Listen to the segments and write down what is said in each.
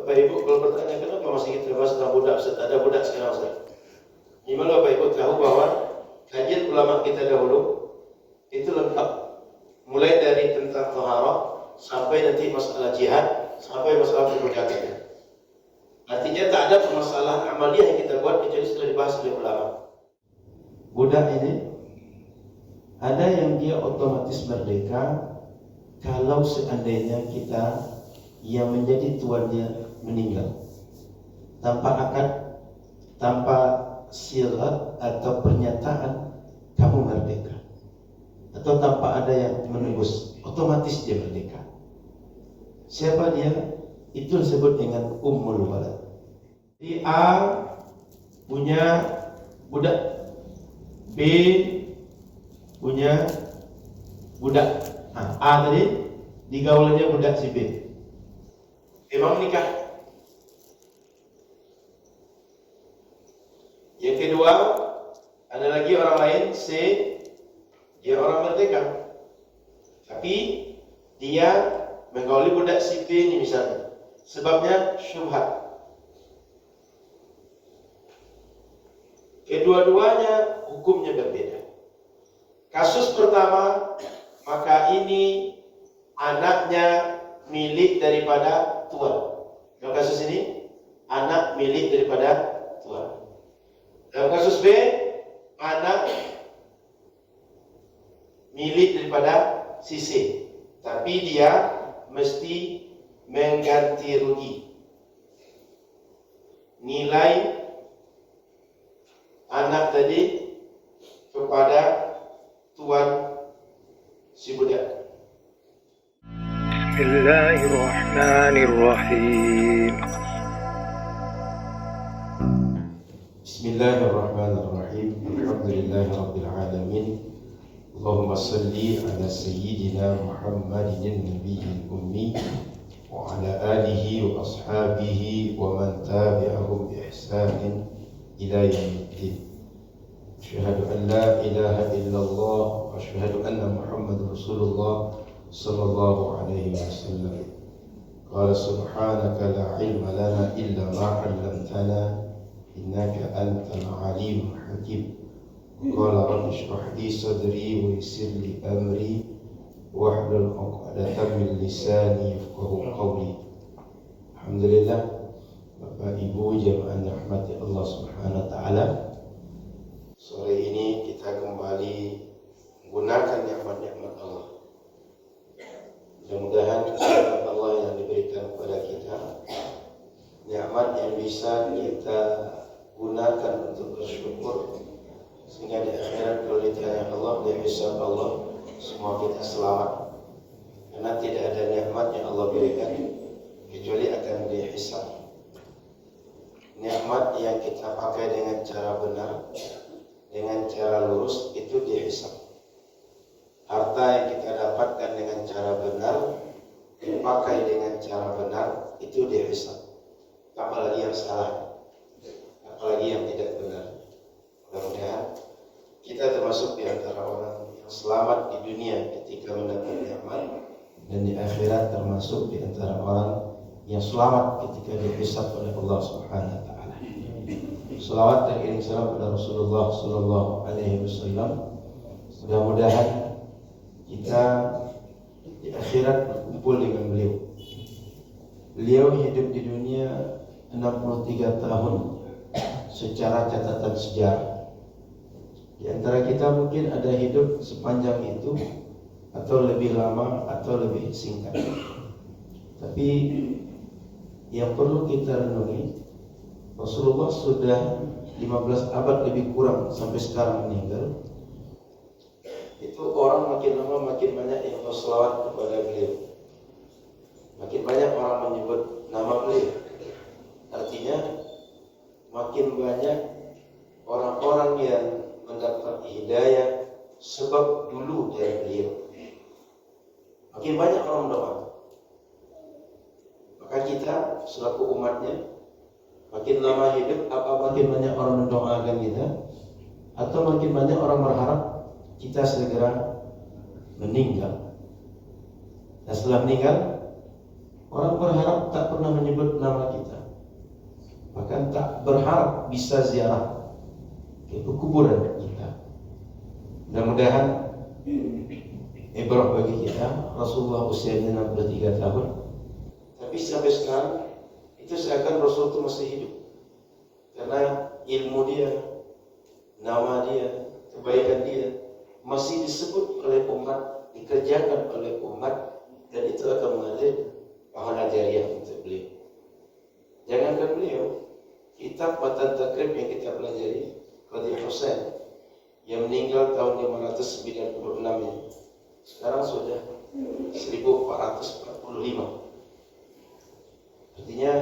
Bapak Ibu kalau bertanya kenapa masih kita bahas tentang budak, ada budak sekarang Ustaz. Gimana Bapak Ibu tahu bahwa kajian ulama kita dahulu itu lengkap, mulai dari tentang taharah sampai nanti masalah jihad sampai masalah perbudakan. Artinya tak ada permasalahan amaliyah yang kita buat kecuali sudah dibahas oleh ulama. Budak ini ada yang dia otomatis merdeka kalau seandainya kita yang menjadi tuannya meninggal tanpa akad, tanpa syarat atau pernyataan kamu merdeka, atau tanpa ada yang menebus, otomatis dia merdeka. Siapa dia? Itu disebut dengan ummul walad. Jadi A punya budak, B punya budak. Nah, A tadi digaulannya budak si B. Memang nikah. Yang kedua, ada lagi orang lain C, dia orang merdeka, tapi dia menggauli budak si B ini misalnya. Sebabnya syubhat. Kedua-duanya hukumnya berbeda. Kasus pertama, maka ini anaknya milik daripada tuan. Dalam kasus ini, anak milik daripada tuan. Dalam kasus B, anak milik daripada si C. Tapi dia mesti mengganti rugi. Nilai anak tadi kepada tuan si budak. Bismillahirrahmanirrahim. Bismillahirrahmanirrahim. Alhamdulillahirabbil alamin. Allahumma salli ala sayyidina Muhammadin nabiyil ummi wa ala alihi wa ashabihi wa man tabi'ahum bi ihsanin ila yaumiddin. Asyhadu an la ilaha illallah wa asyhadu anna Muhammadar Rasulullah sallallahu alaihi wasallam. Qala subhanaka la ilma lana illa ma 'allamtana innaka antal alimul hakim. Qala rabbi shrah li sadri wa yassir li amri wahlul 'uqdatam min lisani yafqahu qawli. Alhamdulillah, Bapak Ibu jamaah rahmati Allah Subhanahu wa taala. Sore ini kita kembali menggunakan nikmat-nikmat Allah. Mudah-mudahan nikmat Allah yang diberikan kepada kita, nikmat yang bisa kita gunakan untuk bersyukur, sehingga di akhirat kalau ditanya Allah, di hisab Allah, semua kita selamat. Karena tidak ada nikmat yang Allah berikan kecuali akan dihisab. Nikmat yang kita pakai dengan cara benar, dengan cara lurus, itu dihisab. Harta yang kita dapatkan dengan cara benar, dipakai dengan cara benar, itu dihisab. Apalagi yang salah, apalagi yang tidak benar. Mudah-mudahan kita termasuk di antara orang yang selamat di dunia ketika mendapat nikmat, dan di akhirat termasuk di antara orang yang selamat ketika dihisab oleh Allah Subhanahu wa taala. Selawat dan iring salam kepada Rasulullah sallallahu alaihi wasallam. Mudah-mudahan kita di akhirat berkumpul dengan beliau. Beliau hidup di dunia 63 tahun secara catatan sejarah. Di antara kita mungkin ada hidup sepanjang itu, atau lebih lama atau lebih singkat. Tapi yang perlu kita renungi, Rasulullah sudah 15 abad lebih kurang sampai sekarang meninggal. Itu orang makin lama makin banyak yang berselawat kepada beliau. Makin banyak orang menyebut nama beliau. Artinya makin banyak orang-orang yang mendapat hidayah sebab dulu dari beliau. Makin banyak orang berdoa. Maka kita selaku umatnya, makin lama hidup, apa makin banyak orang mendoakan kita, atau makin banyak orang berharap kita segera meninggal. Dan setelah meninggal, orang berharap tak pernah menyebut nama kita. tak berharap bisa ziarah ke kuburan kita. Mudah-mudahan ibrah bagi kita. Rasulullah usianya 63 tahun, tapi sampai sekarang itu seakan Rasul itu masih hidup, karena ilmu dia, nama dia, kebaikan dia masih disebut oleh umat, dikerjakan oleh umat, dan itu akan mengalir pahala jariah untuk beliau. Jangankan beliau, kitab Matan Takrib yang kita pelajari, Qadhi Husain yang meninggal tahun 596 ini, sekarang sudah 1445. Artinya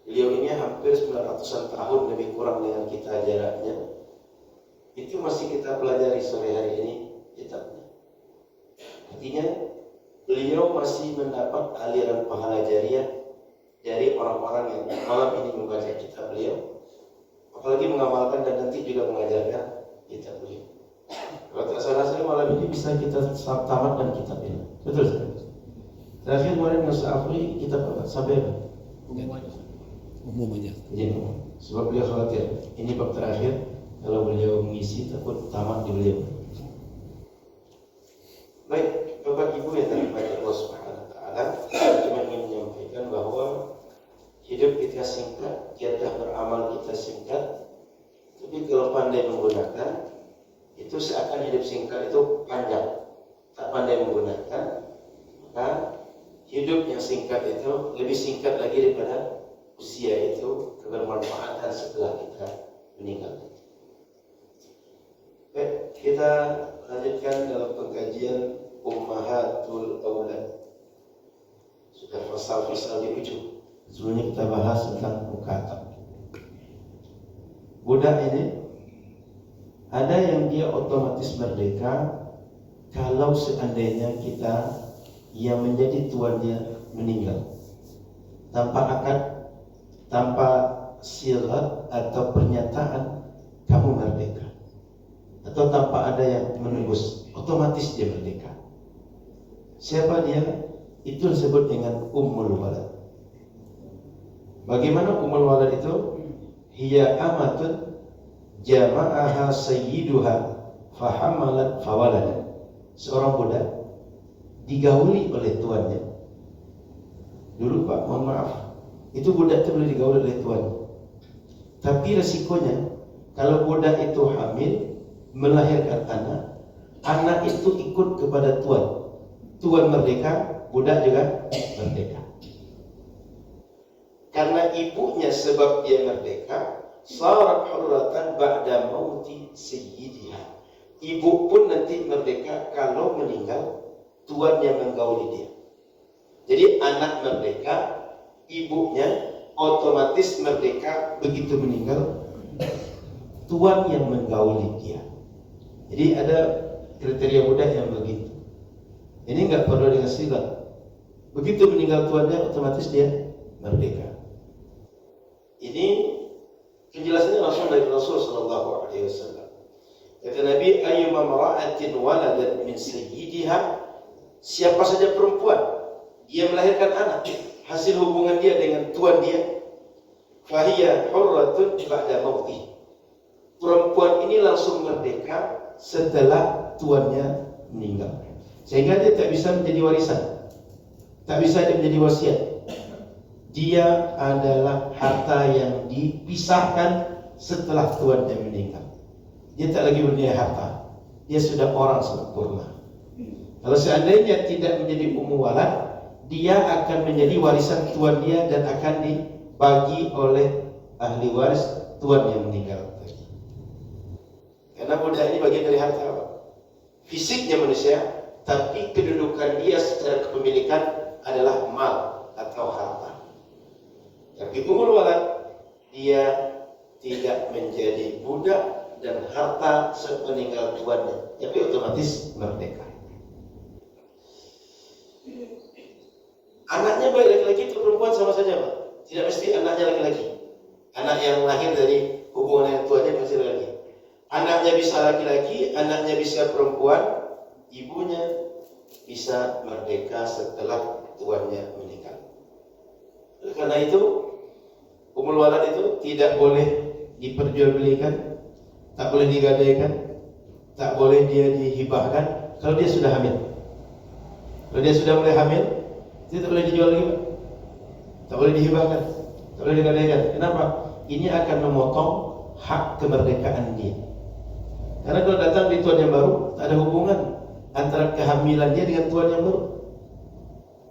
beliau ini hampir 900-an tahun lebih kurang dengan kita jaraknya. Itu masih kita pelajari sore hari ini kitabnya. Artinya beliau masih mendapat aliran pahala jariah dari orang-orang yang malam ini membaca kitab beliau, apalagi mengamalkan dan nanti juga mengajarkan kitab beliau. Kalau tak salah saya malam ini bisa kita tamatkan kitab ini. Betul sekali. Terakhir kemarin Mas Afri kitab apa? Sampai apa? Umum aja. Ya, sebab beliau khawatir ini bab terakhir, kalau beliau mengisi takut tamat di beliau. Baik, Bapak Ibu yang dirahmati Allah Subhanahu wa taala, saya cuma ingin menyampaikan bahwa hidup kita singkat, jatah beramal kita singkat. Tapi kalau pandai menggunakan, itu seakan hidup singkat itu panjang. Tak pandai menggunakan, maka hidup yang singkat itu lebih singkat lagi daripada usia itu, kebermanfaatan setelah kita meninggal. Baik, kita lanjutkan dalam pengkajian Ummahatul Aulad. Sudah pasal-pasal di ujung. Sebelumnya kita bahas tentang mukatab. Budak ini ada yang dia otomatis merdeka kalau seandainya kita yang menjadi tuannya meninggal, tanpa akad, tanpa syarat atau pernyataan kamu merdeka, atau tanpa ada yang menembus, otomatis dia merdeka. Siapa dia? Itu disebut dengan Ummul Walad. Bagaimana Ummul Walad itu? Hiya amatun jama'aha sayyiduha fahamalat fawaladat. Seorang budak digauli oleh tuannya. Dulu Pak, mohon maaf, itu budak itu boleh digauli oleh tuannya. Tapi resikonya, kalau budak itu hamil, melahirkan anak, anak itu ikut kepada tuan. Tuan merdeka, budak juga merdeka. Karena ibunya sebab dia merdeka, sarat hurratan ba'da mauti sayyidiha. Ibu pun nanti merdeka kalau meninggal tuannya menggauli dia. Jadi anak merdeka, ibunya otomatis merdeka begitu meninggal, tuan yang menggauli dia. Jadi ada kriteria budak yang begitu. Ini enggak perlu dengan sila. Begitu meninggal tuannya, otomatis dia merdeka. Ini penjelasannya langsung dari Rasul sallallahu alaihi wasallam. Kata Nabi, ayyuma mara'atin waladat min sayyidiha, siapa saja perempuan dia melahirkan anak hasil hubungan dia dengan tuan dia, fahiya hurratun ba'da mauti. Perempuan ini langsung merdeka setelah tuannya meninggal. Sehingga dia tak bisa menjadi warisan, tak bisa dia menjadi wasiat. Dia adalah harta yang dipisahkan setelah tuannya meninggal. Dia tak lagi bernilai harta, dia sudah orang sempurna. Kalau seandainya tidak menjadi ummu walad, dia akan menjadi warisan tuan dia dan akan dibagi oleh ahli waris tuan yang meninggal. Karena budak ini bagian dari harta apa? Fisiknya manusia, tapi kedudukan dia secara kepemilikan adalah mal atau harta. Tapi ummul walad, dia tidak menjadi budak dan harta sepeninggal tuannya, tapi otomatis merdeka. Anaknya baik laki-laki atau perempuan sama saja Pak. Tidak mesti anaknya laki-laki. Anak yang lahir dari hubungan dengan tuannya pasti laki-laki. Anaknya bisa laki-laki, anaknya bisa perempuan, ibunya bisa merdeka setelah tuannya meninggal. Karena itu Ummul walad itu tidak boleh diperjualbelikan, tak boleh digadaikan, tak boleh dia dihibahkan kalau dia sudah hamil. Kalau dia sudah mulai hamil, dia tak boleh dijual lagi, tak boleh dihibahkan, tak boleh digadaikan. Kenapa? Ini akan memotong hak kemerdekaan dia. Karena kalau datang di tuan yang baru, tak ada hubungan antara kehamilan dia dengan tuan yang baru.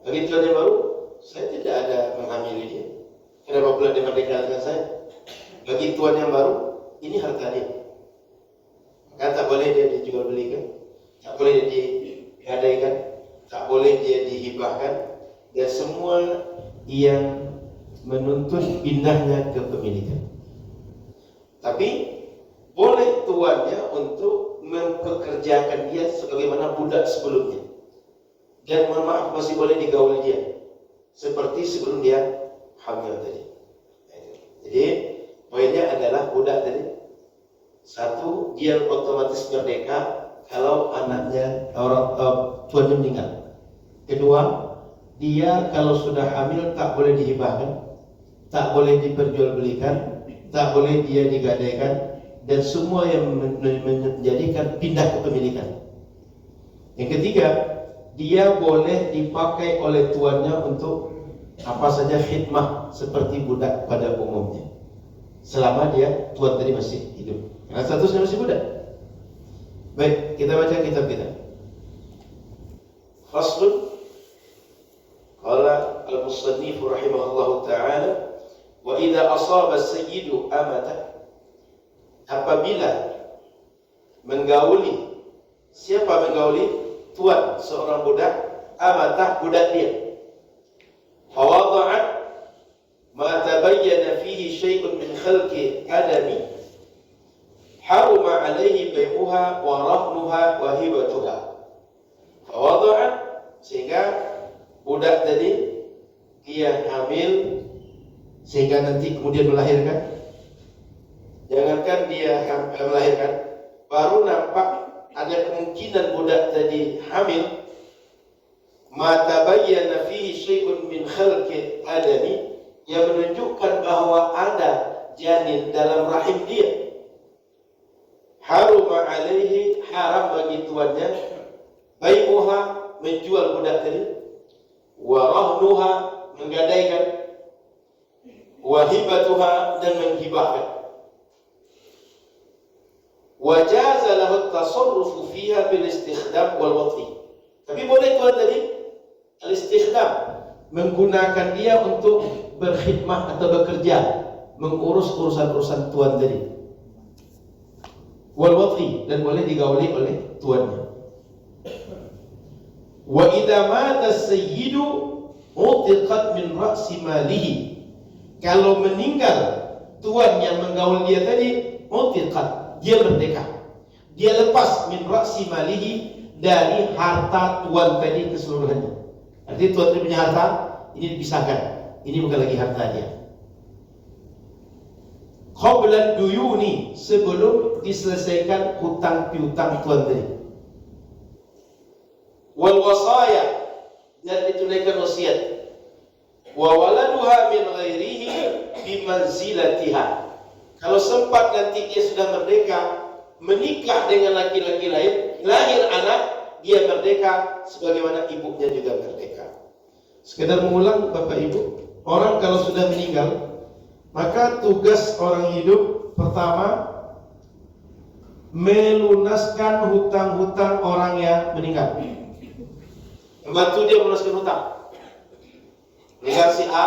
Bagi tuan yang baru, saya tidak ada menghamili dia. Kenapa pula dia merdeka dengan saya? Bagi tuan yang baru, ini harta dia. Maka tak boleh dia dijual belikan, tak boleh dia digadaikan, tak boleh dia dihibahkan, dan semua yang menuntut pindahnya kepemilikan. Tapi boleh tuannya untuk mempekerjakan dia sebagaimana budak sebelumnya. Dan mohon maaf, masih boleh digauli dia seperti sebelum dia hamil tadi. Jadi poinnya adalah budak tadi, satu, dia otomatis merdeka kalau anaknya tuannya meninggal. Kedua, dia kalau sudah hamil tak boleh dihibahkan, tak boleh diperjualbelikan, tak boleh dia digadaikan, dan semua yang menjadikan pindah kepemilikan. Yang ketiga, dia boleh dipakai oleh tuannya untuk apa saja khidmah seperti budak pada umumnya, selama dia tuan tadi masih hidup. Karena statusnya masih budak. Baik, kita baca kitab kita. Faslun. Qala al-musannif rahimahullahu ta'ala, wa idza asaba as-sayyidu amata, apabila menggauli, siapa menggauli? Tuan seorang budak, amatah budak dia. Fawada'at ma tabayyana fihi syai'un min khalqi adami haruma alaihi bai'uha wa rahnuha wa hibatuha. Fawada'at, sehingga budak tadi dia hamil sehingga nanti kemudian melahirkan. Jangankan dia melahirkan, baru nampak ada kemungkinan budak tadi hamil, ma tabayyana fihi syai'un min khalqi adami, yang menunjukkan bahwa ada janin dalam rahim dia. Haruma alaihi, haram bagi tuannya, bai'uha, menjual budak tadi, wa rahnuha, menggadaikan, wa hibatuha, dan menghibahkan. Wajaza lahu at-tasarrufu fiha bil istikhdam wal wat'i. Tapi boleh tuan tadi al-istikhdam, menggunakan dia untuk berkhidmah atau bekerja, mengurus urusan-urusan tuan tadi. Wal wat'i, dan boleh digauli oleh tuannya. Wa idza mata as-sayyidu utiqat min ra'si malihi. Kalau meninggal tuan yang menggaul dia tadi, utiqat, dia merdeka, dia lepas min ra'si malihi, dari harta tuan tadi keseluruhannya. Artinya tuan tadi punya harta, ini dipisahkan, ini bukan lagi harta dia. Qablan duyuni, sebelum diselesaikan hutang piutang tuan tadi. Wal wasaya, dan ditunaikan wasiat. Wa waladuha min ghairihi bimanzilatiha. Kalau sempat nanti dia sudah merdeka, menikah dengan laki-laki lain, lahir anak, dia merdeka sebagaimana ibunya juga merdeka. Sekedar mengulang Bapak Ibu, orang kalau sudah meninggal, maka tugas orang hidup pertama melunaskan hutang-hutang orang yang meninggal. Membantu dia melunaskan hutang. Meninggal si A,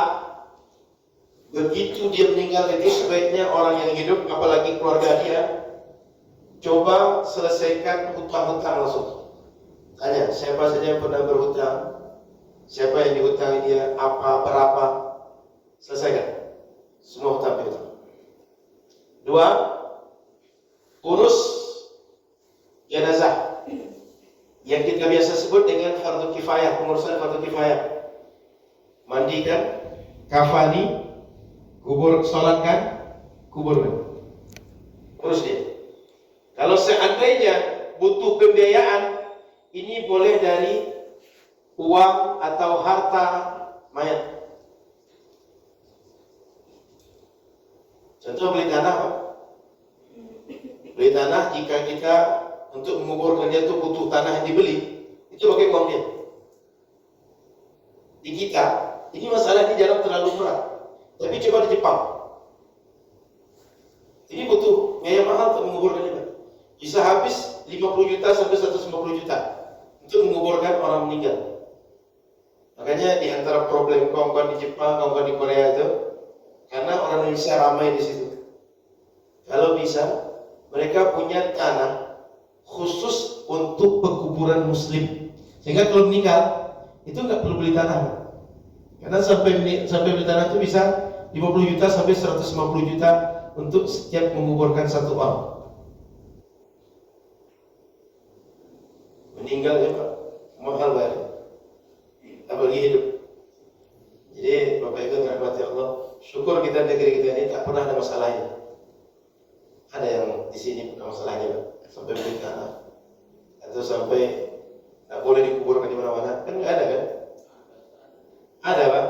begitu dia meninggal itu sebaiknya orang yang hidup, apalagi keluarga dia, coba selesaikan hutang-hutang langsung. Tanya siapa saja yang pernah berhutang, siapa yang dihutangi dia, apa, berapa, selesaikan semua hutang piutang. Dua, urus jenazah yang kita biasa sebut dengan fardu kifayah, pengurusan fardu kifayah. Mandikan, kafani, kubur, sholatkan, kuburkan, urus dia. Kalau seandainya butuh pembiayaan, ini boleh dari uang atau harta mayat. Contoh beli tanah, Pak. Beli tanah jika kita untuk menguburkan dia itu butuh tanah yang dibeli, itu pakai uang dia. Di kita, ini masalah ini jarang terlalu murah. Tapi coba di Jepang, ini butuh biaya mahal untuk menguburkan dia. Bisa habis 50 juta sampai 150 juta untuk menguburkan orang meninggal. Makanya di antara problem kawan-kawan di Jepang, kawan-kawan di Korea itu, karena orang Indonesia ramai di situ. Kalau bisa, mereka punya tanah khusus untuk pekuburan Muslim. Sehingga kalau meninggal, itu nggak perlu beli tanah. Karena sampai beli tanah itu bisa 50 juta sampai 150 juta untuk setiap menguburkan satu orang. Meninggal ya Pak, mahal banget. Apalagi hidup. Jadi Bapak Ibu rahmati Allah, syukur kita negeri kita ini tak pernah ada masalahnya. Ada yang di sini pernah masalahnya Pak, sampai beli tanah atau sampai tak boleh dikuburkan di mana-mana, kan nggak ada kan? Ada Pak?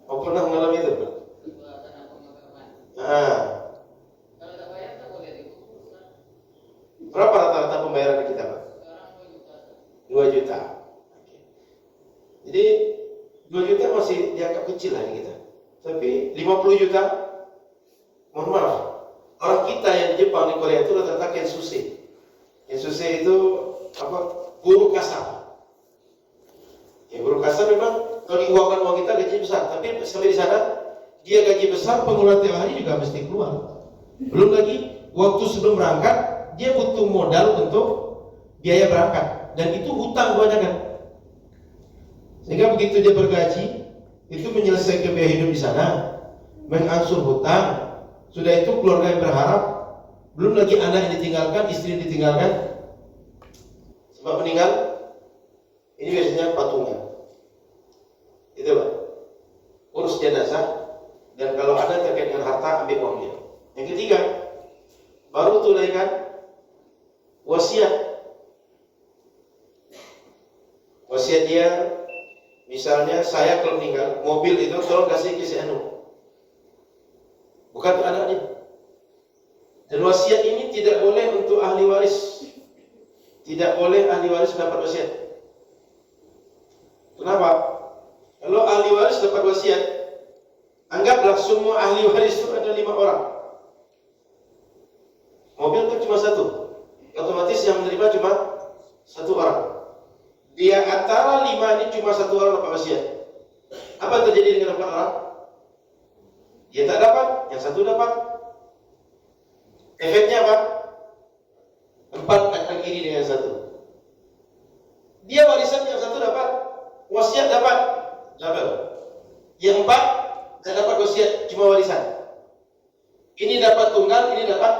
Oh pernah mengalami itu Pak? Nah, berapa rata-rata pembayaran di kita Pak? 2 juta. Jadi 2 juta masih dianggap kecil lah di kita. Tapi 50 juta, mohon maaf, orang kita yang di Jepang, di Korea itu rata-rata kensuse. Kensuse itu apa? Guru kasar. Ya guru kasar memang kalau diuangkan uang kita gaji besar, tapi sampai di sana dia gaji besar, pengeluaran tiap hari juga mesti keluar. Belum lagi waktu sebelum berangkat dia butuh modal untuk biaya berangkat, dan itu hutang kebanyakan. Sehingga begitu dia bergaji, itu menyelesaikan biaya hidup di sana, mengangsur hutang. Sudah itu keluarga yang berharap, belum lagi anak yang ditinggalkan, istri yang ditinggalkan. Sebab meninggal, ini biasanya patungan. Itu Pak. Urus jenazah, dan kalau ada terkait dengan harta, ambil uangnya. Yang ketiga, baru tunaikan wasiat. Wasiat dia, misalnya saya kalau meninggal, mobil itu tolong kasih ke si Anu, bukan ke anaknya. Dan wasiat ini tidak boleh untuk ahli waris. Tidak boleh ahli waris dapat wasiat. Kenapa? Kalau ahli waris dapat wasiat, anggaplah semua ahli waris itu ada 5 orang. Mobil kan cuma 1, otomatis yang menerima cuma 1 orang. Di antara 5 ini cuma 1 orang dapat wasiat. Apa terjadi dengan 4 orang? Dia tak dapat, yang 1 dapat. Efeknya apa? 4 akan iri dengan 1. Dia warisan yang 1 dapat, wasiat dapat double. Yang 4 tak dapat wasiat, cuma warisan. Ini dapat tunggal, ini dapat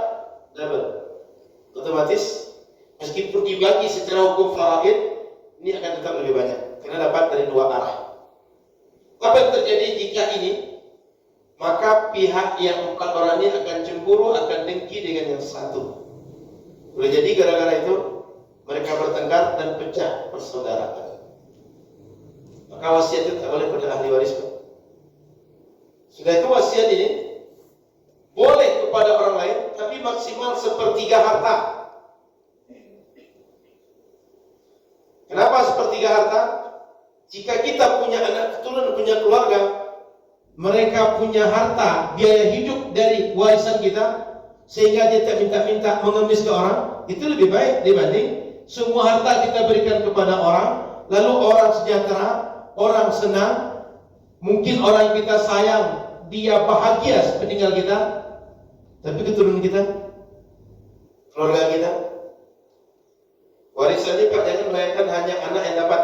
double. Otomatis meskipun dibagi secara hukum faraid, ini akan tetap lebih banyak karena dapat dari 2 arah. Apa yang terjadi jika ini? Maka pihak yang 4 orang ini akan cemburu, akan dengki dengan yang 1. Boleh jadi gara-gara itu mereka bertengkar dan pecah persaudaraan. Maka wasiat itu tak boleh pada ahli waris. Sudah itu wasiat ini boleh kepada orang lain, tapi maksimal 1/3 harta. Kenapa 1/3 harta? Jika kita punya anak keturunan, punya keluarga, mereka punya harta, biaya hidup dari warisan kita, sehingga dia tak minta-minta mengemis ke orang, itu lebih baik dibanding semua harta kita berikan kepada orang, lalu orang sejahtera, orang senang, mungkin orang yang kita sayang, dia bahagia peninggal kita, tapi keturunan kita, keluarga kita, warisan ini Pak, jangan bayangkan hanya anak yang dapat.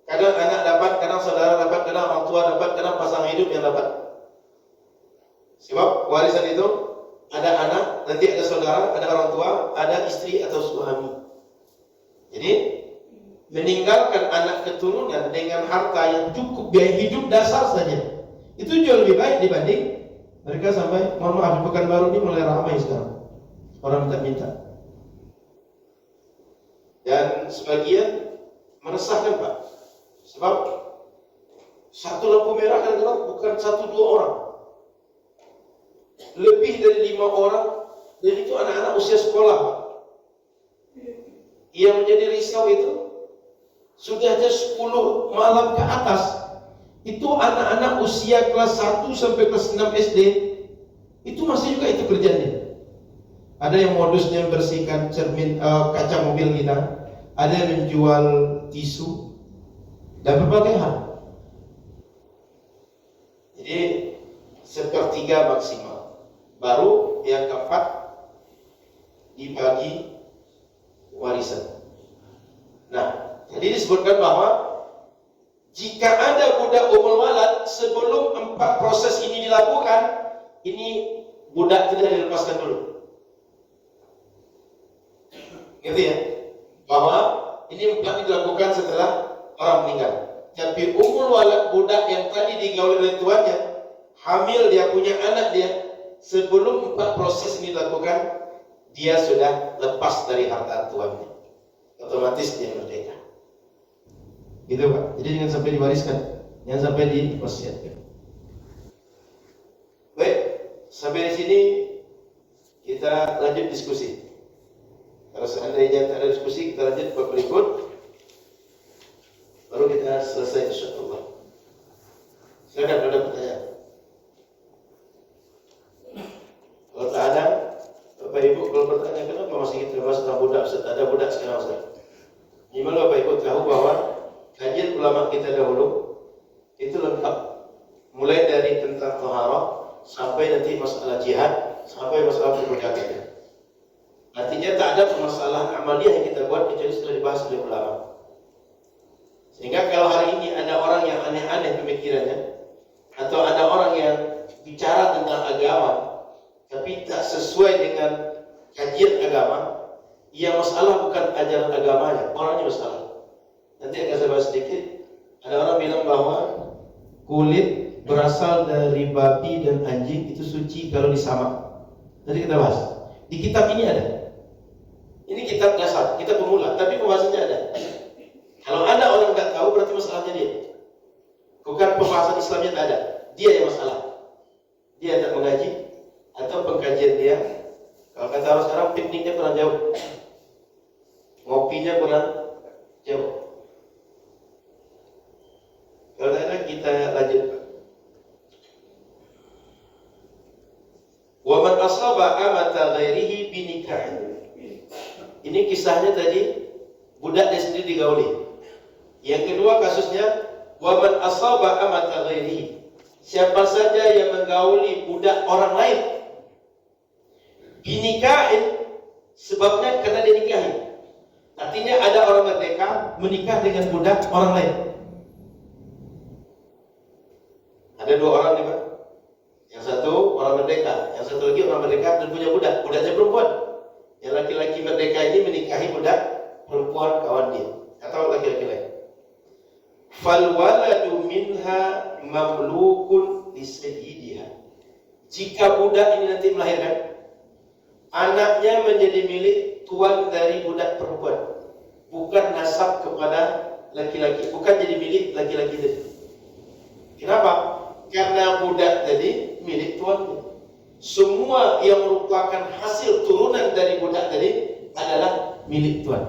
Kadang anak dapat, kadang saudara dapat, kadang orang tua dapat, kadang pasangan hidup yang dapat. Sebab warisan itu ada anak, nanti ada saudara, ada orang tua, ada istri atau suami. Jadi meninggalkan anak keturunan dengan harta yang cukup biaya hidup dasar saja, itu jauh lebih baik dibanding mereka sampai, mohon maaf, di Pekanbaru ini mulai ramai sekarang orang minta-minta. Dan sebagian meresahkan Pak, sebab 1 lampu merah kadang-kadang bukan 1-2 orang, lebih dari 5 orang, dan itu anak-anak usia sekolah, Pak. Yang menjadi risau itu sudah aja 10 malam ke atas. Itu anak-anak usia kelas 1 sampai kelas 6 SD. Itu masih juga itu kerjanya. Ada yang modusnya membersihkan cermin kaca mobil kita, ada yang menjual tisu dan berbagai hal. Jadi sepertiga maksimal. Baru yang keempat dibagi warisan. Nah, jadi disebutkan bahwa jika ada budak umul walad sebelum 4 proses ini dilakukan, ini budak tidak dilepaskan dulu. Gitu ya, bahwa ini dilakukan setelah orang meninggal. Tapi umul walad, budak yang tadi digauli oleh tuannya, hamil, dia punya anak dia, sebelum 4 proses ini dilakukan, dia sudah lepas dari harta tuannya, otomatis dia merdeka. Gitu Pak. Jadi jangan sampai diwariskan, jangan sampai diwasiatkan. Baik, sampai di sini kita lanjut diskusi. Kalau seandainya tak ada diskusi, kita lanjut ke berikut. Baru kita selesai insyaallah. Silakan ada pertanyaan. Kalau tak ada, Bapak Ibu kalau bertanya kenapa masih kita bahas tentang budak, ada budak sekarang Ustaz. Gimana Bapak Ibu tahu bahwa kajian ulama kita dahulu itu lengkap, mulai dari tentang taharah sampai nanti masalah jihad sampai masalah perbudakan. Artinya tak ada permasalahan amaliyah yang kita buat kecuali sudah dibahas oleh ulama. Sehingga kalau hari ini ada orang yang aneh-aneh pemikirannya, atau ada orang yang bicara tentang agama tapi tak sesuai dengan kajian agama, yang masalah bukan ajaran agamanya, orangnya masalah. Nanti akan saya bahas sedikit. Ada orang bilang bahwa kulit berasal dari babi dan anjing itu suci kalau disamak. Nanti kita bahas. Di kitab ini ada. Ini kitab dasar, kitab pemula, tapi pembahasannya ada. Kalau ada orang nggak tahu, berarti masalahnya dia. Bukan pembahasan Islamnya tak ada, dia yang masalah. Dia tak mengaji, atau pengkajian dia, kalau kata orang sekarang, pikniknya kurang jauh, ngopinya kurang jauh. Kalau tak ada, kita lanjutkan. Wa man asaba amata ghairihi binikahin. Ini kisahnya tadi, budak dia sendiri digauli. Yang kedua kasusnya, wa man asaba amata ghairihi. Siapa saja yang menggauli budak orang lain, binikahin, sebabnya karena dia nikahin. Artinya ada orang merdeka menikah dengan budak orang lain. Ada 2 orang nih Pak. Yang satu orang merdeka, yang satu lagi orang merdeka dan punya budak, budaknya perempuan. Yang laki-laki merdeka ini menikahi budak perempuan kawan dia atau laki-laki lain. Fal waladu minha mamlukun li sayyidiha. Jika budak ini nanti melahirkan, anaknya menjadi milik tuan dari budak perempuan, bukan nasab kepada laki-laki, bukan jadi milik laki-laki tadi. Kenapa? Karena budak tadi milik tuannya. Semua yang merupakan hasil turunan dari budak tadi adalah milik tuan.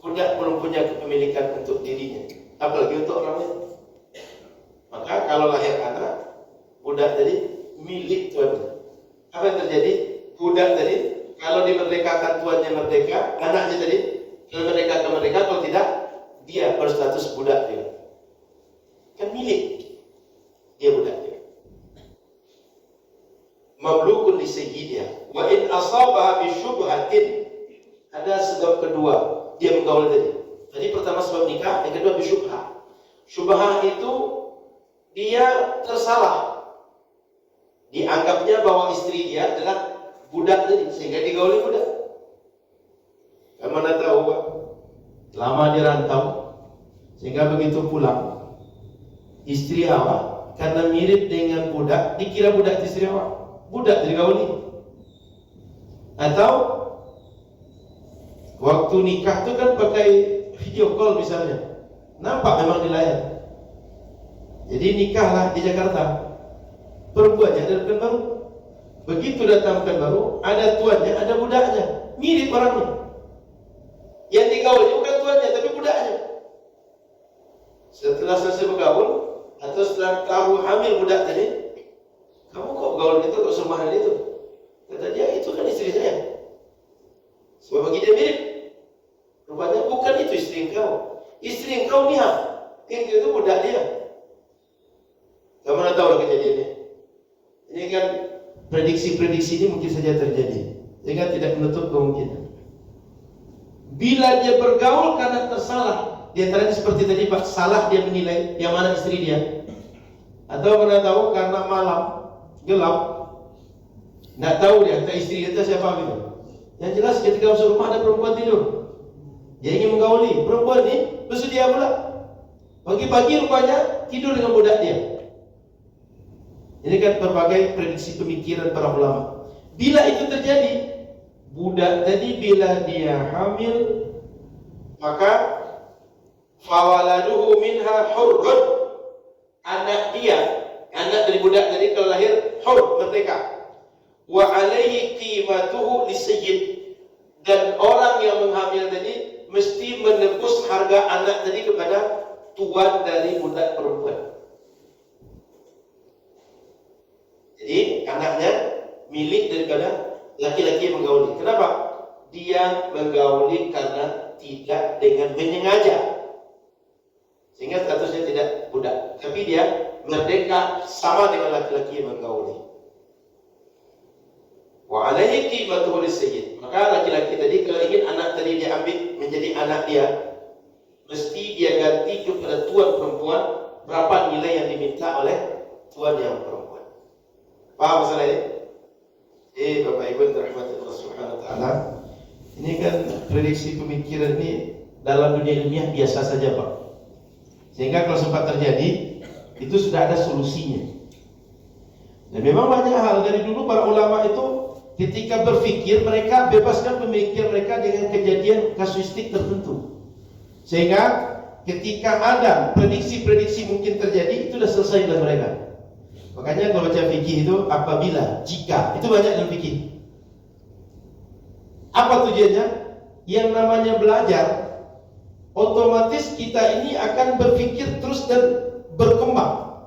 Budak belum punya kepemilikan untuk dirinya, apalagi untuk orang lain. Maka kalau lahir anak, budak tadi milik tuannya. Apa yang terjadi? Budak tadi kalau dimerdekakan tuannya merdeka, anaknya tadi kalau merdeka, kalau tidak dia berstatus budak dia. Kan milik dia budak dia. Mamlukun li sayyidiha. Wa in asabaha bi syubhatin. Ada sebab kedua dia menggaul tadi. Tadi pertama sebab nikah, yang kedua bi syubhah. Syubhah itu dia tersalah. Dianggapnya bahwa istri dia adalah budak tadi, sehingga digauli budak. Kamu mana tahu Pak? Lama di rantau, sehingga begitu pulang, istri awak karena mirip dengan budak, dikira budak istri awak. Budak digauli. Atau waktu nikah itu kan pakai video call misalnya, nampak memang di layar. Jadi nikahlah di Jakarta, perempuannya ada baru, Begitu datang baru, ada tuannya, ada budaknya, mirip orangnya. Yang digaul itu bukan tuannya, tapi budaknya. Setelah selesai bergaul, atau setelah tahu hamil budak tadi, kamu kok gaul itu, kok semahan itu? Kata dia, itu kan istri saya. Sebab bagi dia mirip. Rupanya bukan itu istri engkau. Istri engkau ni itu budak dia. Kamu mana tahu kejadiannya? Ini kan prediksi-prediksi ini mungkin saja terjadi, sehingga tidak menutup kemungkinan. Bila dia bergaul karena tersalah, di antaranya seperti tadi Pak, salah dia menilai yang mana istri dia, atau mana tahu karena malam gelap, nggak tahu dia entah istri dia siapa gitu. Yang jelas ketika masuk rumah ada perempuan tidur, dia ingin menggauli perempuan ini, bersedia pula. Pagi-pagi rupanya tidur dengan budak dia. Ini kan berbagai prediksi pemikiran para ulama. Bila itu terjadi, budak tadi bila dia hamil, maka fawaladuhu minha hurrun, anak dia, anak dari budak tadi kalau lahir hur, merdeka. Wa alaihi qimatuhu lisayyid, dan orang yang menghamil tadi mesti menebus harga anak tadi kepada tuan dari budak perempuan. Jadi anaknya milik daripada laki-laki yang menggauli. Kenapa? Dia menggauli karena tidak dengan menyengaja, sehingga statusnya tidak budak, tapi dia merdeka sama dengan laki-laki yang menggauli. Wa alaihi qimatuhu lisayyid, maka laki-laki tadi kalau ingin anak tadi dia ambil menjadi anak dia, mesti dia ganti kepada tuan perempuan berapa nilai yang diminta oleh tuan yang perempuan. Paham masalah ini? Bapak Ibu yang dirahmati Allah Subhanahu wa taala. Ini kan prediksi pemikiran ini dalam dunia ilmiah biasa saja, Pak. Sehingga kalau sempat terjadi, itu sudah ada solusinya. Dan memang banyak hal dari dulu para ulama itu ketika berfikir mereka bebaskan pemikiran mereka dengan kejadian kasuistik tertentu. Sehingga ketika ada prediksi-prediksi mungkin terjadi, itu sudah selesai dengan mereka. Makanya kalau baca fikih itu apabila, jika, itu banyak dalam fikih. Apa tujuannya? Yang namanya belajar, otomatis kita ini akan berpikir terus dan berkembang.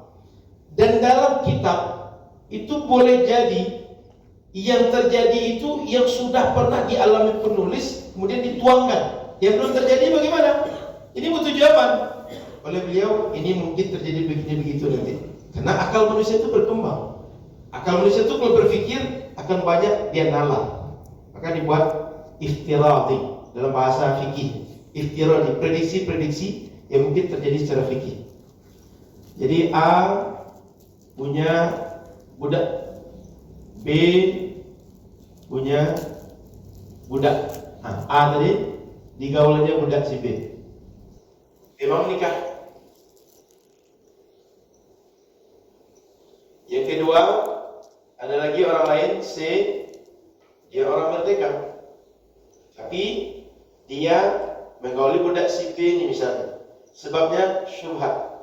Dan dalam kitab itu boleh jadi yang terjadi itu yang sudah pernah dialami penulis kemudian dituangkan. Yang belum terjadi bagaimana? Ini butuh jawaban oleh beliau. Ini mungkin terjadi begini begitu nanti. Karena akal manusia itu berkembang. Akal manusia itu kalau berpikir akan banyak dia nalar. Maka dibuat iftiradi dalam bahasa fikih. Iftiradi, prediksi-prediksi yang mungkin terjadi secara fikih. Jadi A punya budak, B punya budak. Nah, A tadi digaulannya budak si B. Memang menikah. Yang kedua, ada lagi orang lain, C, dia orang merdeka, tapi dia menggauli budak si B ini misalnya. Sebabnya syubhat.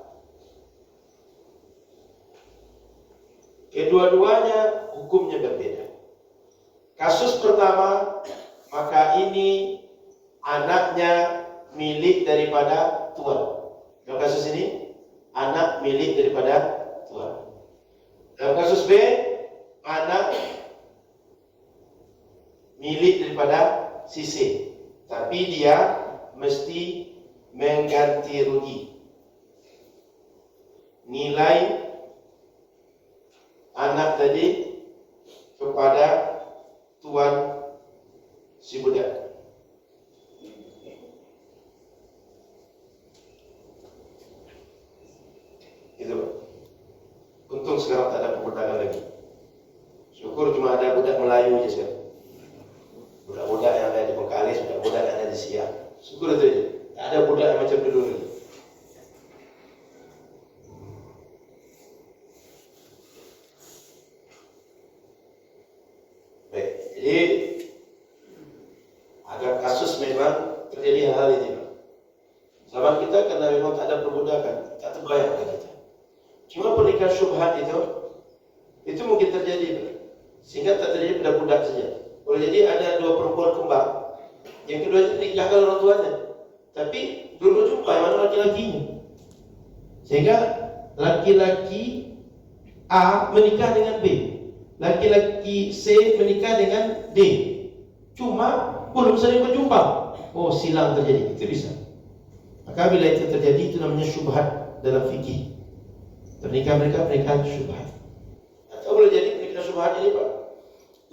Kedua-duanya hukumnya berbeda. Kasus pertama, maka ini anaknya milik daripada tuan. Dalam kasus ini, anak milik daripada tuan. Dalam kasus B, anak milik daripada si C, tapi dia mesti mengganti rugi. Nilai anak tadi kepada tuan si budak. Itu. Untung sekarang tak ada perbudakan lagi. Syukur cuma ada budak Melayu aja sekarang. Budak-budak yang ada di Bengkalis, budak-budak yang ada di Siak. Syukur itu aja. Tak ada budak yang macam dulu lagi. Baik, jadi agak kasus memang terjadi hal ini. Zaman kita karena memang tak ada perbudakan, tak terbayangkan kita. Cuma pernikahan syubhat itu mungkin terjadi. sehingga tak terjadi budak-budak saja. Boleh jadi ada dua perempuan kembar, yang keduanya dinikahkan orang tuanya, tapi belum jumpa yang mana laki-lakinya, sehingga laki-laki A menikah dengan B, laki-laki C menikah dengan D, cuma belum saling berjumpa. Oh, silang terjadi, itu bisa. Maka bila itu terjadi, itu namanya syubhat dalam fikih. Pernikahan mereka pernikahan syubhat. Atau boleh jadi pernikahan syubhat ini, Pak,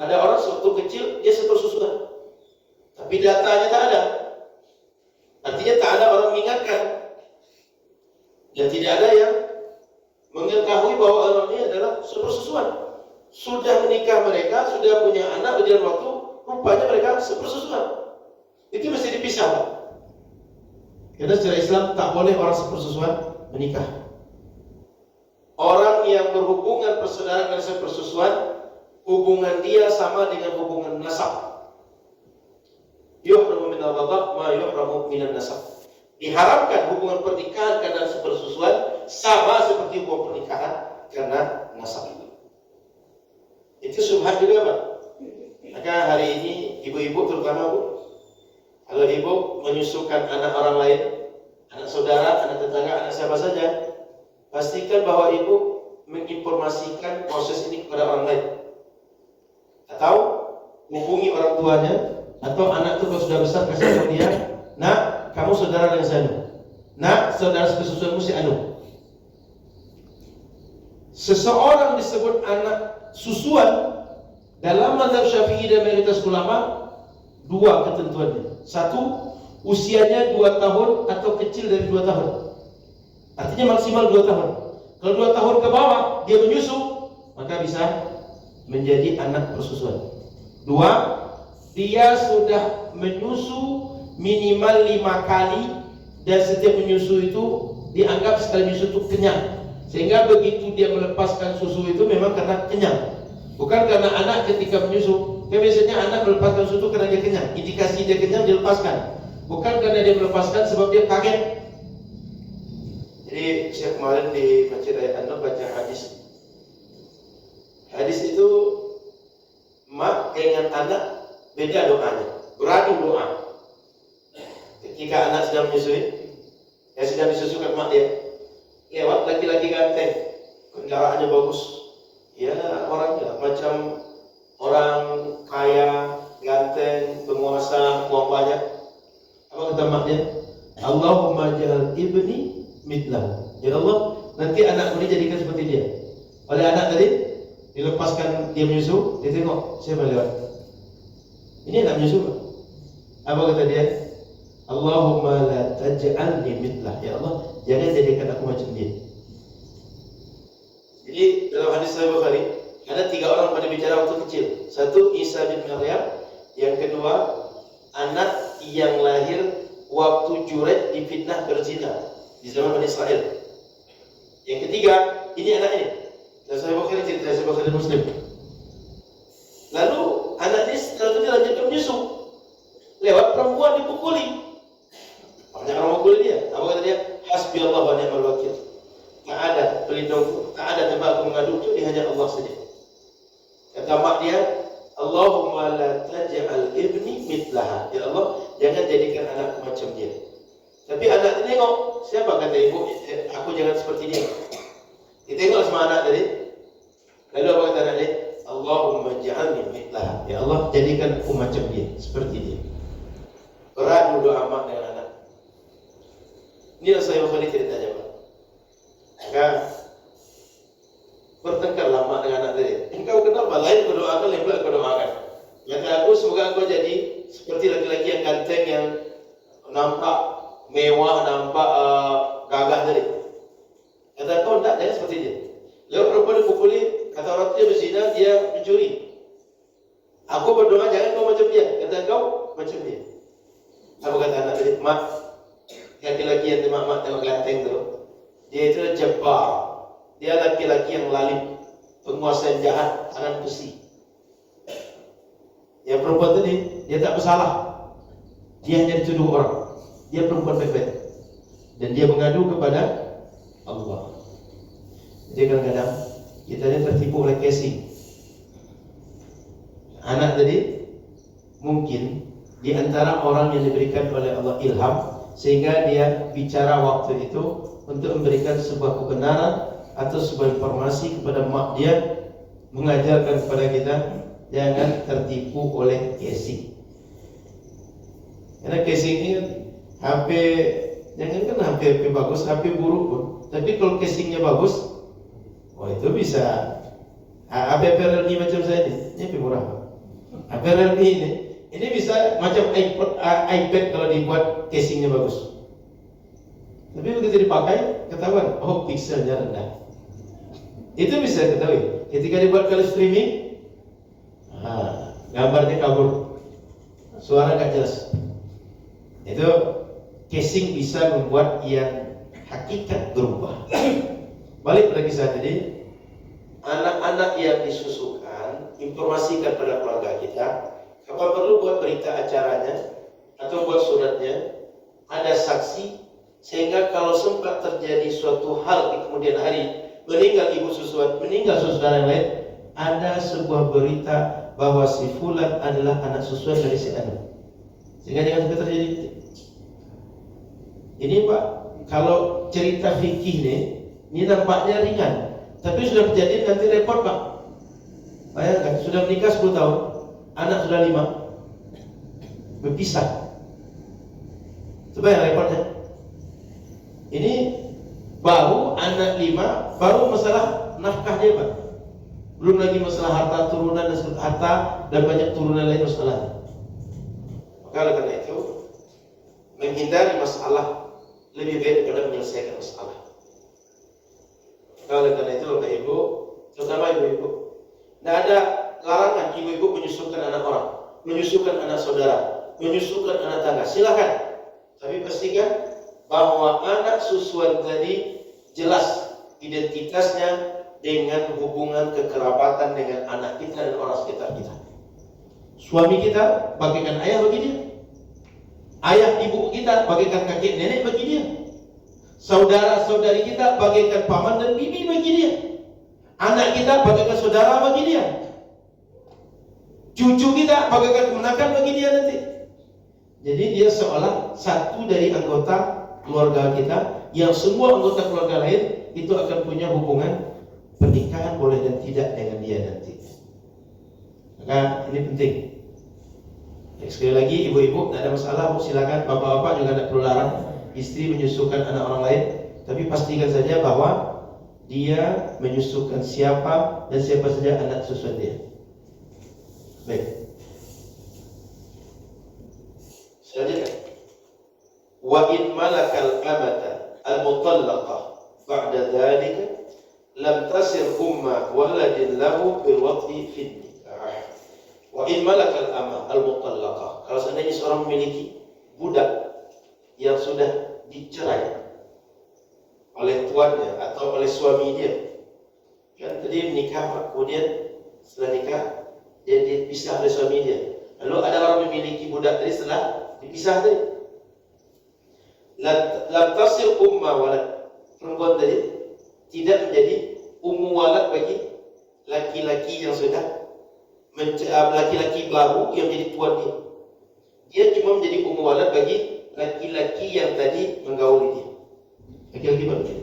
ada orang waktu kecil dia sepersusuan, tapi datanya tak ada. Artinya tak ada orang mengingatkan, dan tidak ada yang mengetahui bahwa orang ini adalah sepersusuan. Sudah menikah mereka, sudah punya anak, berjalan waktu, rupanya mereka sepersusuan. Itu mesti dipisah, Pak. Karena secara Islam tak boleh orang sepersusuan menikah. Orang yang berhubungan persaudaraan dengan sepersusuan, hubungan dia sama dengan hubungan nasab. Yuhramu minal radha' ma yuhramu minan nasab. Diharamkan hubungan pernikahan karena sepersusuan sama seperti hubungan pernikahan karena nasab. Itu syubhat juga, Pak. Maka hari ini ibu-ibu terutama, Bu, kalau ibu menyusukan anak orang lain, anak saudara, anak tetangga, anak siapa saja, pastikan bahwa ibu menginformasikan proses ini kepada orang lain, atau hubungi orang tuanya, atau anak itu kalau sudah besar kasih tahu dia, nak, kamu saudara dengan saya, nak, saudara sesusuanmu si anu. Seseorang disebut anak susuan dalam mazhab Syafi'i dan mayoritas ulama, dua ketentuannya. Satu, usianya 2 tahun atau kecil dari 2 tahun. Artinya maksimal 2 tahun. Kalau 2 tahun ke bawah dia menyusu, maka bisa menjadi anak persusuan. 2, dia sudah menyusu minimal 5 kali, dan setiap menyusu itu dianggap sekali menyusu itu kenyang, sehingga begitu dia melepaskan susu itu memang karena kenyang, bukan karena anak ketika menyusu. Biasanya anak melepaskan susu karena dia kenyang, indikasi dia kenyang dilepaskan, bukan karena dia melepaskan sebab dia kaget. Jadi saya kemarin di Masjid Raya An-Nur baca hadis. Hadis itu mak dengan anak beda doanya, beradu doa. Ketika anak sedang menyusui, yang sedang disusukan mak dia, lewat laki-laki ganteng, kendaraannya bagus, ya orangnya macam orang kaya, ganteng, penguasa, uang banyak. Apa kata mak dia? Allahumma ja'al ibni mitlahu. Ya Allah, nanti anak ini jadikan seperti dia. Oleh anak tadi dilepaskan dia menyusu, dia tengok siapa lewat. Ini anak menyusu. Apa kata dia? Allahumma la taj'alni mitlah. Ya Allah, jangan jadikan aku macam dia. Jadi dalam hadis Sahih Bukhari ada 3 orang pada bicara waktu kecil. Satu, Isa bin Maryam. Yang kedua, anak yang lahir waktu Juret difitnah berzina di zaman Bani Israel. Yang ketiga, ini anaknya. Dan Sahih Bukhari cerita, Sahih Bukhari Muslim. Lalu anak ini setelah itu dilanjutkan menyusu, lewat perempuan dipukuli. Banyak orang mukul dia. Apa kata dia? Hasbi Allah wa ni'mal wakil. Tak ada pelindung, tak ada tempat aku mengadu, itu hanya Allah saja. Kata mak dia, Allahumma la taj'al ibni mitlaha. Ya Allah, jangan jadikan anakku macam dia. Tapi anak ini tengok, siapa kata ibu, aku jangan seperti dia. Dia tengok sama anak tadi. Lalu apa kata anak dia? Allahumma ja'alni mitlaha. Ya Allah, jadikan aku macam dia, seperti dia. Beradu doa mak dengan anak. Inilah saya Bukhari ceritanya, Pak. Maka bertengkar lama dengan anak tadi. Engkau kenapa? Lain kau doakan, lain pula kau doakan. Kata aku, semoga engkau jadi seperti laki-laki yang ganteng, yang nampak mewah, nampak gagah tadi. Kata kau, tidak, jangan seperti dia. Lalu perempuan dipukuli, kata orang dia berzina, dia mencuri. Aku berdoa, jangan kau macam dia. Kata kau, macam dia. Apa kata anak tadi? Mak, laki-laki yang mak tengok ganteng tu, dia itu jabbar. Dia laki-laki yang lalim, penguasa yang jahat, tangan besi. Yang perempuan tadi, dia tak bersalah. Dia hanya dituduh orang. Dia perempuan baik-baik. Dan dia mengadu kepada Allah. Jadi kadang-kadang kita ini tertipu oleh casing. anak tadi mungkin di antara orang yang diberikan oleh Allah ilham sehingga dia bicara waktu itu untuk memberikan sebuah kebenaran atau sebuah informasi kepada mak dia, mengajarkan kepada kita jangan tertipu oleh casing. Karena casing ini HP, jangan kan HP bagus, HP buruk pun. Tapi kalau casingnya bagus, oh itu bisa. HP Realme macam saya ini HP murah. HP Realme ini bisa macam iPad kalau dibuat casingnya bagus. Tapi begitu dipakai, ketahuan, oh pixelnya rendah. Itu bisa ketahui. Ketika dibuat kalau streaming, gambarnya kabur, suara gak jelas. Itu casing bisa membuat yang hakikat berubah. Balik pada kisah tadi, anak-anak yang disusukan, informasikan pada keluarga kita. Kalau perlu buat berita acaranya atau buat suratnya, ada saksi, sehingga kalau sempat terjadi suatu hal di kemudian hari, meninggal ibu susuan, meninggal saudara yang lain, ada sebuah berita bahwa si fulan adalah anak susuan dari si anu. Sehingga jangan sampai terjadi. Ini Pak, kalau cerita fikih ini nampaknya ringan, tapi sudah terjadi nanti repot Pak. Bayangkan, sudah menikah 10 tahun, anak sudah 5, berpisah. Coba yang repotnya. Ini baru anak 5, baru masalah nafkah dia Pak. Belum lagi masalah harta turunan dan harta dan banyak turunan lain masalahnya. Maka oleh karena itu, menghindari masalah lebih baik daripada menyelesaikan masalah. Maka oleh karena itu Bapak Ibu, terutama ibu-ibu, tidak ada larangan ibu-ibu menyusukan anak orang, menyusukan anak saudara, menyusukan anak tangga. Silakan, tapi pastikan bahwa anak susuan tadi jelas identitasnya dengan hubungan kekerabatan dengan anak kita dan orang sekitar kita. Suami kita bagaikan ayah bagi dia, ayah ibu kita bagaikan kakek nenek bagi dia, saudara-saudari kita bagaikan paman dan bibi bagi dia, anak kita bagaikan saudara bagi dia, cucu kita bagaikan kemenakan bagi dia nanti. Jadi dia seolah satu dari anggota keluarga kita, yang semua anggota keluarga lain itu akan punya hubungan pernikahan boleh dan tidak dengan dia nanti. Maka ini penting. Sekali lagi ibu-ibu tidak ada masalah, silakan. Bapak-bapak juga tidak perlu larang istri menyusukan anak orang lain, tapi pastikan saja bahwa dia menyusukan siapa dan siapa saja anak susuan dia. Baik. Selanjutnya, wa in malakal amata al-mutallaqah ba'da dhalika lam tasir umma waladin lahu bilwati fid nikah. Wa in malakal ama al-mutallaqah, kalau seandainya seorang memiliki budak yang sudah dicerai oleh tuannya atau oleh suami dia, kan tadi menikah, kemudian setelah nikah dia dipisah oleh suami dia. Lalu ada orang memiliki budak tadi setelah dipisah tadi, lam tasir umma walad, perempuan tadi tidak menjadi ummu walad bagi laki-laki yang sudah laki-laki baru yang menjadi tuan dia. Dia cuma menjadi ummu walad bagi laki-laki yang tadi menggauli dia, laki-laki baru dia.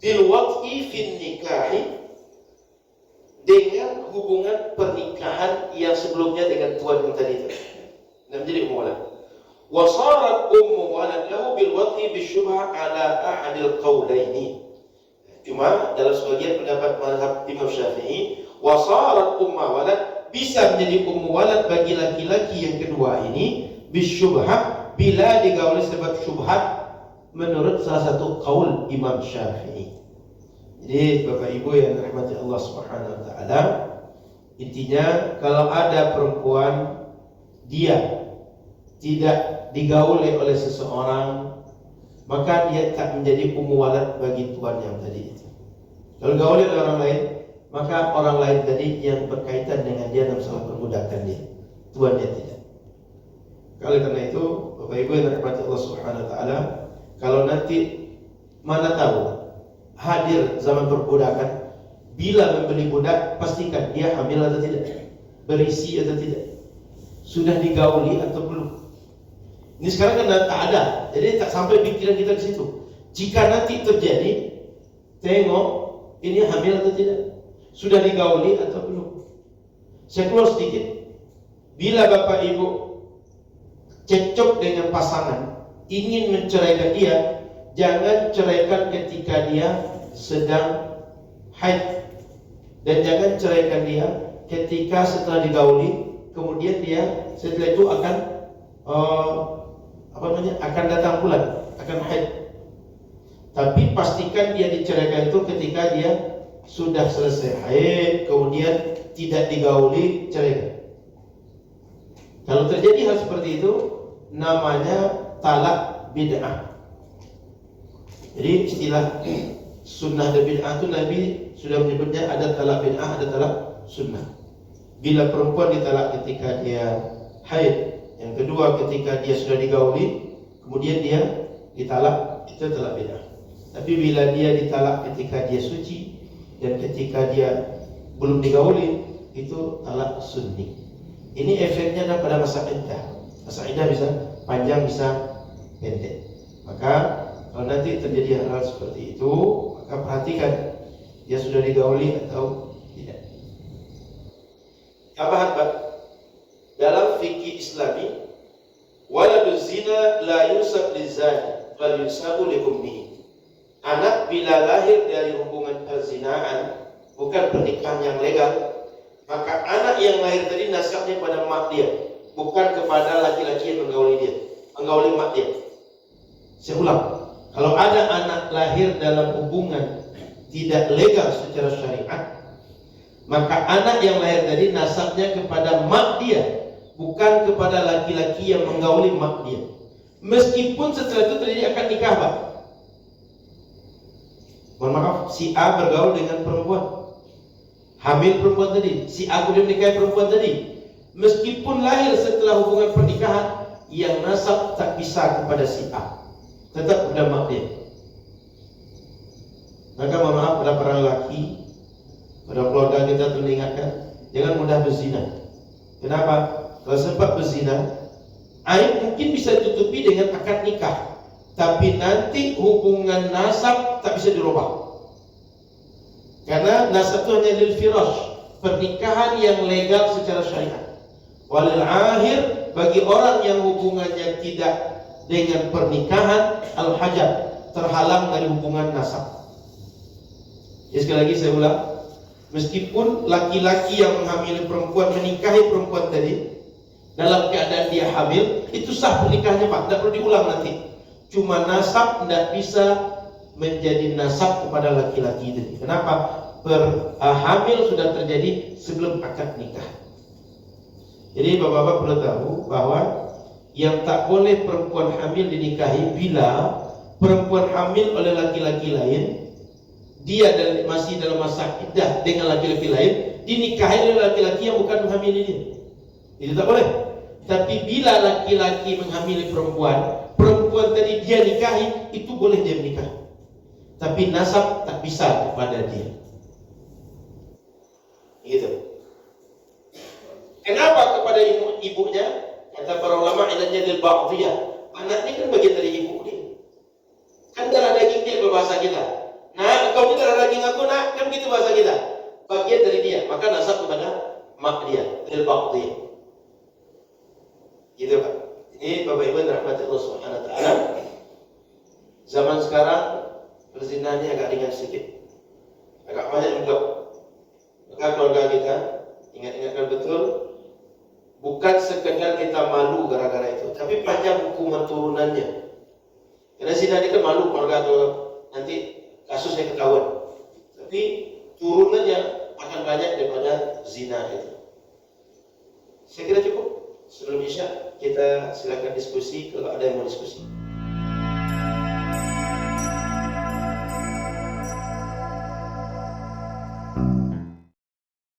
Bil waqi fin nikahi, dengan hubungan pernikahan yang sebelumnya dengan tuan yang tadi itu, dan menjadi ummu walad. Wa sarat ummu walad lahu bil waqi bisyubha ala ahadil qawlaini. Cuma dalam sebagian pendapat mazhab Imam Syafi'i, wa sarat ummu walad bisa menjadi ummu walad bagi laki-laki yang kedua ini bisyubha, bila digauli sebab syubhat, menurut salah satu qaul Imam Syafi'i. Jadi Bapak Ibu yang dirahmati Allah Subhanahu wa taala, intinya kalau ada perempuan dia tidak digauli oleh seseorang, maka dia tak menjadi ummu walad bagi tuan yang tadi itu. Kalau gauli oleh orang lain, maka orang lain tadi yang berkaitan dengan dia dalam masalah perbudakan dia, tuannya tidak. Oleh karena itu, Bapak Ibu yang dirahmati Allah Subhanahu wa taala, kalau nanti mana tahu hadir zaman perbudakan, bila membeli budak pastikan dia hamil atau tidak, berisi atau tidak, sudah digauli atau belum. Ini sekarang kan tak ada, jadi tak sampai pikiran kita ke situ. Jika nanti terjadi, tengok ini hamil atau tidak, sudah digauli atau belum. Saya keluar sedikit. Bila bapak ibu cekcok dengan pasangan, ingin menceraikan dia, jangan ceraikan ketika dia sedang haid, dan jangan ceraikan dia ketika setelah digauli, kemudian dia setelah itu akan akan datang bulan, akan haid. Tapi pastikan dia diceraikan itu ketika dia sudah selesai haid, kemudian tidak digauli, ceraikan. Kalau terjadi hal seperti itu, namanya talak bid'ah. Jadi istilah sunnah dan bid'ah itu Nabi sudah menyebutnya, ada talak bid'ah, ada talak sunnah. Bila perempuan ditalak ketika dia haid, yang kedua ketika dia sudah digauli, kemudian dia ditalak, itu talak bid'ah. Tapi bila dia ditalak ketika dia suci dan ketika dia belum digauli, itu talak sunni. Ini efeknya ada pada masa iddah. Masa iddah bisa panjang, bisa pendek. Maka kalau nanti terjadi hal seperti itu, maka perhatikan dia sudah digauli atau tidak. Apa? Dalam fikih Islami, waladuz zina la yusab lizani, bal yusabu li ummihi. Anak bila lahir dari hubungan perzinaan, bukan pernikahan yang legal, maka anak yang lahir tadi nasabnya pada mak dia, bukan kepada laki-laki yang menggauli dia, menggauli mak dia. Saya ulang, kalau ada anak lahir dalam hubungan tidak legal secara syariat, maka anak yang lahir tadi nasabnya kepada mak dia, bukan kepada laki-laki yang menggauli mak dia. Meskipun setelah itu terjadi akan nikah, Pak. Mohon maaf, si A bergaul dengan perempuan, hamil perempuan tadi, si A kemudian menikahi perempuan tadi. Meskipun lahir setelah hubungan pernikahan, yang nasab tak bisa kepada si A, tetap kepada mak dia. Maka mohon maaf pada para lelaki, pada keluarga kita perlu diingatkan, jangan mudah berzina. Kenapa? Kalau sempat berzina, aib mungkin bisa ditutupi dengan akad nikah, tapi nanti hubungan nasab tak bisa dirubah. Karena nasab itu hanya lil firash, pernikahan yang legal secara syariat. Walil akhir, bagi orang yang hubungannya tidak dengan pernikahan, al hajab, terhalang dari hubungan nasab. Jadi sekali lagi saya ulang, meskipun laki-laki yang menghamili perempuan menikahi perempuan tadi dalam keadaan dia hamil, itu sah pernikahannya, Pak, tidak perlu diulang nanti. Cuma nasab tidak bisa menjadi nasab kepada laki-laki tadi. Kenapa? Hamil sudah terjadi sebelum akad nikah. Jadi bapak-bapak perlu tahu bahwa yang tak boleh perempuan hamil dinikahi bila perempuan hamil oleh laki-laki lain, dia masih dalam masa iddah dengan laki-laki lain, dinikahi oleh laki-laki yang bukan menghamili dia. Itu tak boleh. Tapi bila laki-laki menghamili perempuan, perempuan tadi dia nikahi, itu boleh dia menikah. Tapi nasab tak bisa kepada dia. Gitu. Kenapa kepada ibunya? Kata para ulama, ilahnya lil ba'diyah. Anaknya kan bagian dari ibu dia. Kan darah daging dia berbahasa kita. Nah, engkau ini darah daging aku, nak, kan begitu bahasa kita. Bagian dari dia, maka nasab kepada mak dia, lil ba'diyah. Gitu Pak. Ini Bapak Ibu rahmati Allah Subhanahu wa taala. Zaman sekarang perzinahannya agak ringan sedikit. Agak banyak juga. Maka keluarga kita ingat-ingatkan betul, bukan sekedar kita malu gara-gara itu, tapi panjang hukuman turunannya. Karena zina ini kan malu keluarga atau nanti kasusnya ketahuan. Tapi turunannya akan banyak daripada zina itu. Saya kira cukup. Sebelum Isya kita silakan diskusi kalau ada yang mau diskusi.